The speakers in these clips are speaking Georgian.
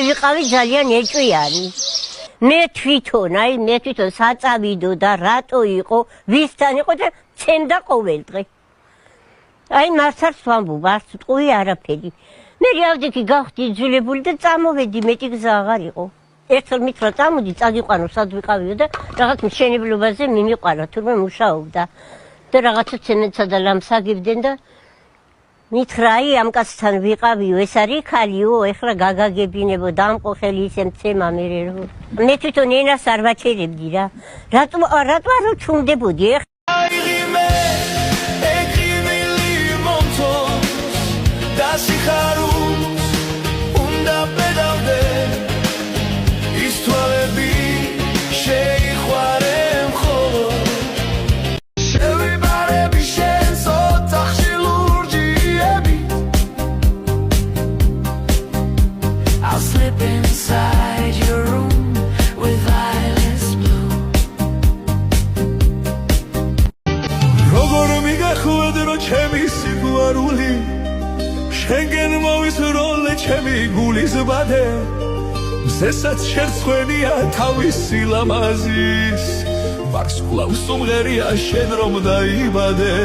ვიყავი ძალიან ეჭვიანი. მე თვითონ საწავიდო და რატო იყო, ვისთან იყო და ცენდა ყოველ დღე. აი მარცარს ვამბობ, არც ტყუი არაფერი. მე ავდექი გავხდი იძულებული და წამოვედი, მეტი გზა აღარ იყო. ერთხელ მითხრა წამოდი, წაგიყვანო, სად ვიყავიო და რაღაც მშენებლობაზე მიმიყვანა, თურმე მუშაობდა. და რაღაცა ცემენტსა და ლამს აგებდნენ და მითხრა აი ამ კაცთან ვიყავიო ეს არის ქალიო ეხლა გაგაგებინებო დამყოხელი ისე მცემა მე თვითონ ენას არ ვაჩერებდი რა რატო არ ჩუმდებოდი შენგენ მოვისროლე ჩემი გულის ბადე მზესაც შერცხვენია თავისი ლამაზის ვარს კლავს უმღერია შენ რომ დაიბადე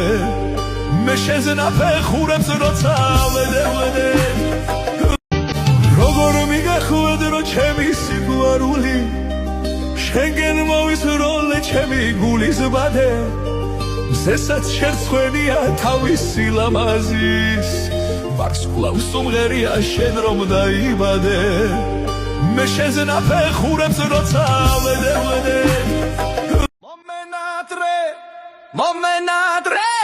მე შენზე ნაფეხურებს როცა ვედევდე როგორ მიგახვედრო ჩემი სიყვარული შენგენ მოვისროლე ჩემი გულის ბადე მზესაც შერცხვენია თავისი ლამაზის ვარს კლავს უმღერია შენ რომ დაიბადე მე შენზე ნაფეხურებს როცა ვედევდე მომენადრე მომენადრე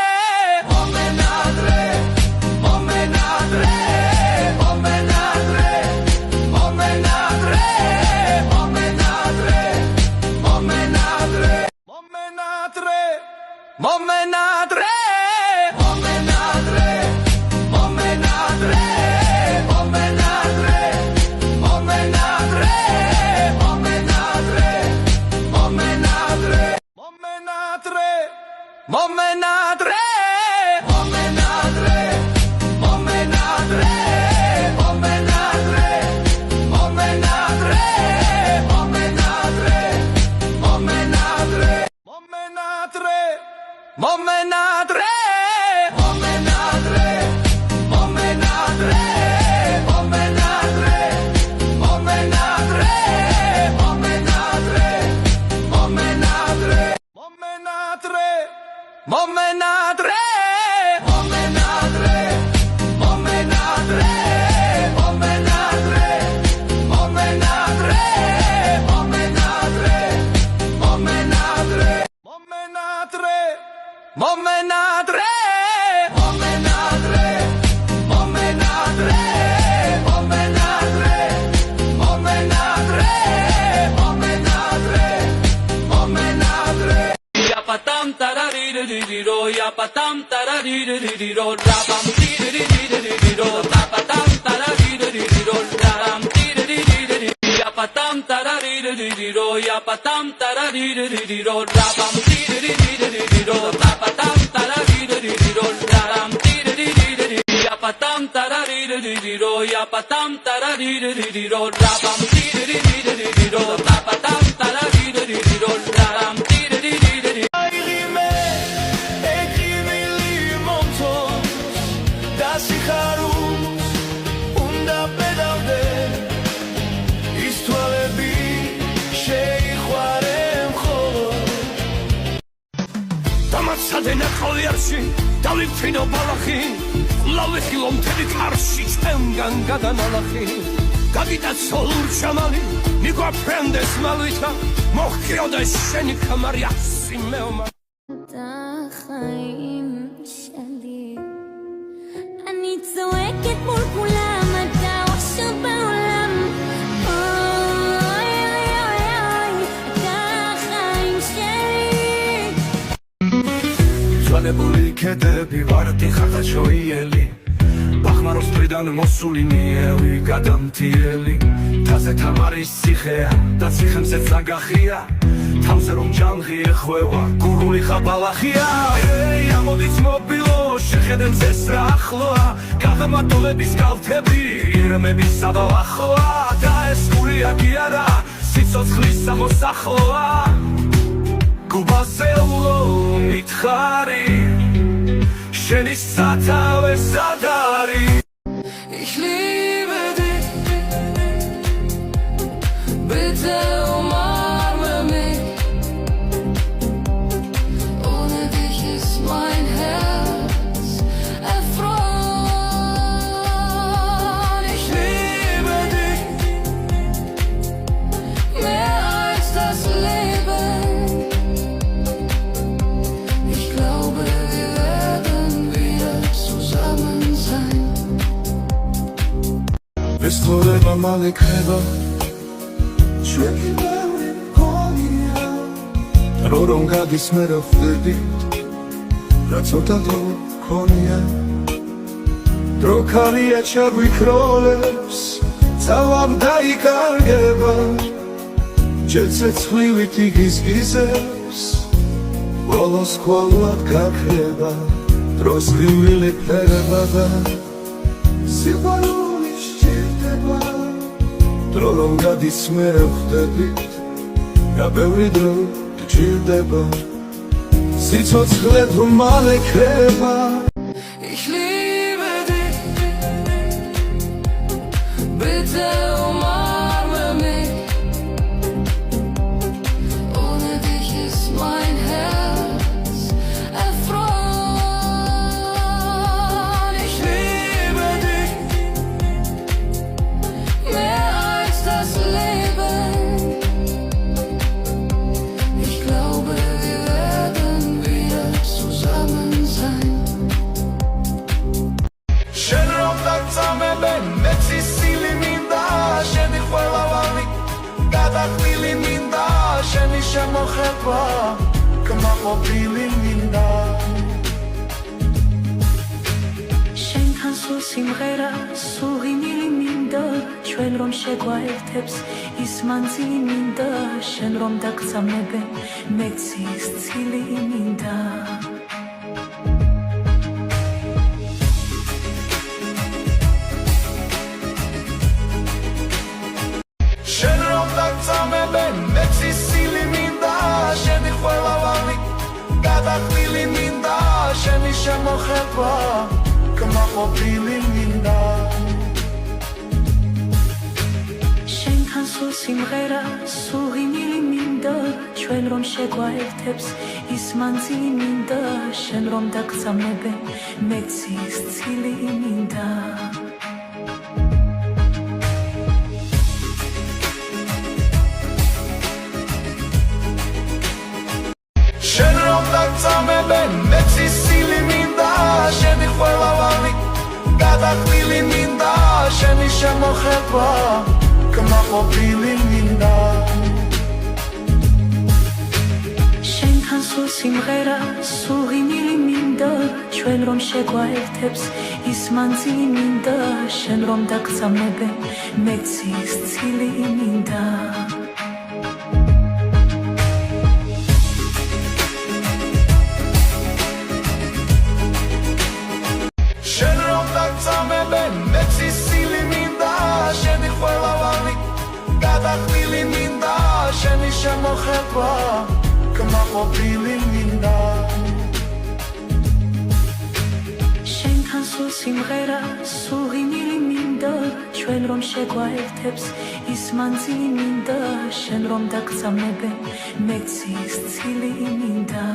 დავიფრინო ბალახი ლავეხილო მთელი ქარში ჩემგან გადანალახი გაგიტაცო ლურჩამალი მიგვაფრენდეს მალვითა მოხკიოდეს შენი ხმარი ასი მეომა და ხაიმ შალი I need to wake it more kulama da washabalam ძვალებული ქედები ვარდი ხახაჩოიელი ბახმაროს მხრიდან მოსული ნიევი გადამთიელი თაზე თამარის ციხეა და ციხემზე ზანგახია თავზე რომ ჯანღი ეხვევა გურული ხაბალახია ამოდიც მობილო შეხედენ წეს რა ახლოა გაღმატულების კალთები ირმების საბალახოა და ეს გურია კი არა სიცოცხლის სამოსახლოა გუბასელო მითხარი შენი სათავე სად არის Ich liebe dich Bitte umarme mich Ohne dich ist mein Herz erfroren ცხოვრება მალე ქრება ჩვენი ბევრი მგონია რომ გადის მე რა ხვდები რა ცოტა დრო მქონია დრო ქალია ჩაგვიქროლებს წავამ დაიკარგება ჯეცეცხვივით იგიზგიზებს ბოლოს ყოლად გაქრება დროს ღივილი ფერება და სიყვარული სჭირდება დრო რომ გადის მე რა ხვდებით რა ბევრი დრო გჭირდება სიცოცხლე თუ მალე ქრება Ich liebe dich, bitte umarme mich. Ohne dich ist mein Herz erfroren. Ich liebe dich mehr als das Leben. Ich glaube, wir werden wieder zusammen sein. შენ რომ დაგწამებე მეცი სილი მინდა შენი ყველავანი გადახვილი მინდა შენი შემოხება კმაყოფილი მინდა შენთან სულ სიმღერა სუღინილი მინდა ჩვენ რომ შეგვაერთებს ის მანძილი მინდა შენ რომ დაგწამებე მეც ის ცილი მინდა შენ რომ დაგწამებე მეცი სილი მინდა შენი ყველავანი გადახვილი მინდა შენი შემოხება კმაყოფილი მინდა შენთან სულ სიმღერა სუღინილი მინდა ჩვენ რომ შეგვაერთებს ის მანძილი მინდა შენ რომ დაგწამებე მეც ის ცილი მინდა შენ რომ დაგწამებე მეცი სილი მინდა შენი ყველავანი გადახვილი მინდა შენი შემოხება კმაყოფილი მინდა შენთან სულ სიმღერა სუღინილი მინდა ჩვენ რომ შეგვაერთებს ის მანძილი მინდა შენ რომ დაგწამებე მეც ის ცილი მინდა შენ რომ დაგწამებე მეცი სილი მინდა შენი ყველავანი გადახვილი მინდა შენი შემოხება კმაყოფილი მინდა შენთან სულ სიმღერა სუღინილი მინდა ჩვენ რომ შეგვაერთებს ის მანძილი მინდა შენ რომ დაგწამებე მეც ის ცილი მინდა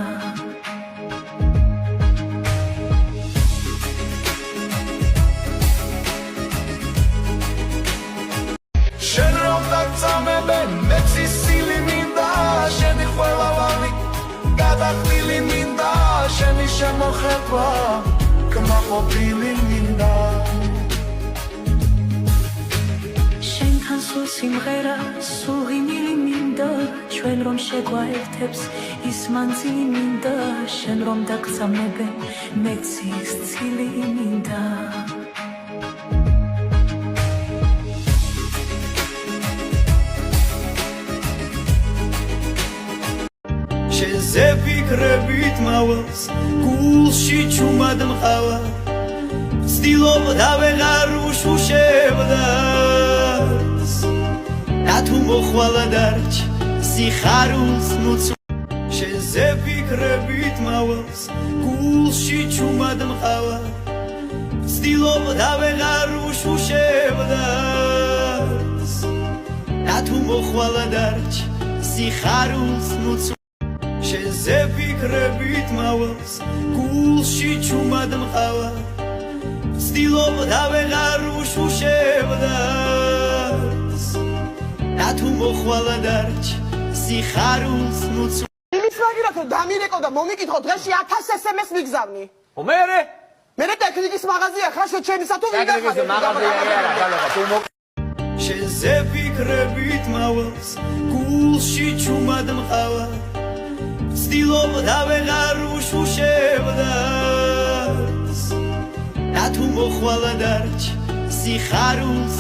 შენ რომ დაგწამებე მეცი სილი მინდა შენი ყველავანი გადახვილი მინდა შენი შემოხება კმაყოფილი მინდა შენთან სულ სიმღერა სუღინილი მინდა ჩვენ რომ შეგვაერთებს ის მანძილი მინდა შენ რომ დაგწამებე მეც ის ცილი მინდა შენზე ფიქრებით მავალს გულში ჩუმად მყავა ვცდილობ და ვეღარ უშუშებდას და თუ მოხვალა დარჩ სიხარულს მუცუ შენზე ფიქრებით მავალს გულში ჩუმად მყავა ვცდილობ და ვეღარ უშუშებდას და თუ მოხვალა დარჩ სიხარულს მუცუ შენზე ფიქრებით მავალს გულში ჩუმად მყავა ვცდილობ და ვეღარ უშუშებდას და თუ მოხვალა დარჩ სიხარულს მუცუ იმის მაგივრად რომ დამირეკო და მომიკითხო დღეში 1000 SMS მიგზავნი მე ტექნიკის მაღაზია ხარ შენ ჩემისა თუ ვიდახარ მაღაზია არა გალოხა თუ შენზე ფიქრებით მავალს გულში ჩუმად მყავა ვცდილობდა ვეღარ უშუშებდას და თუ მოხვალა დარჩ სიხარულს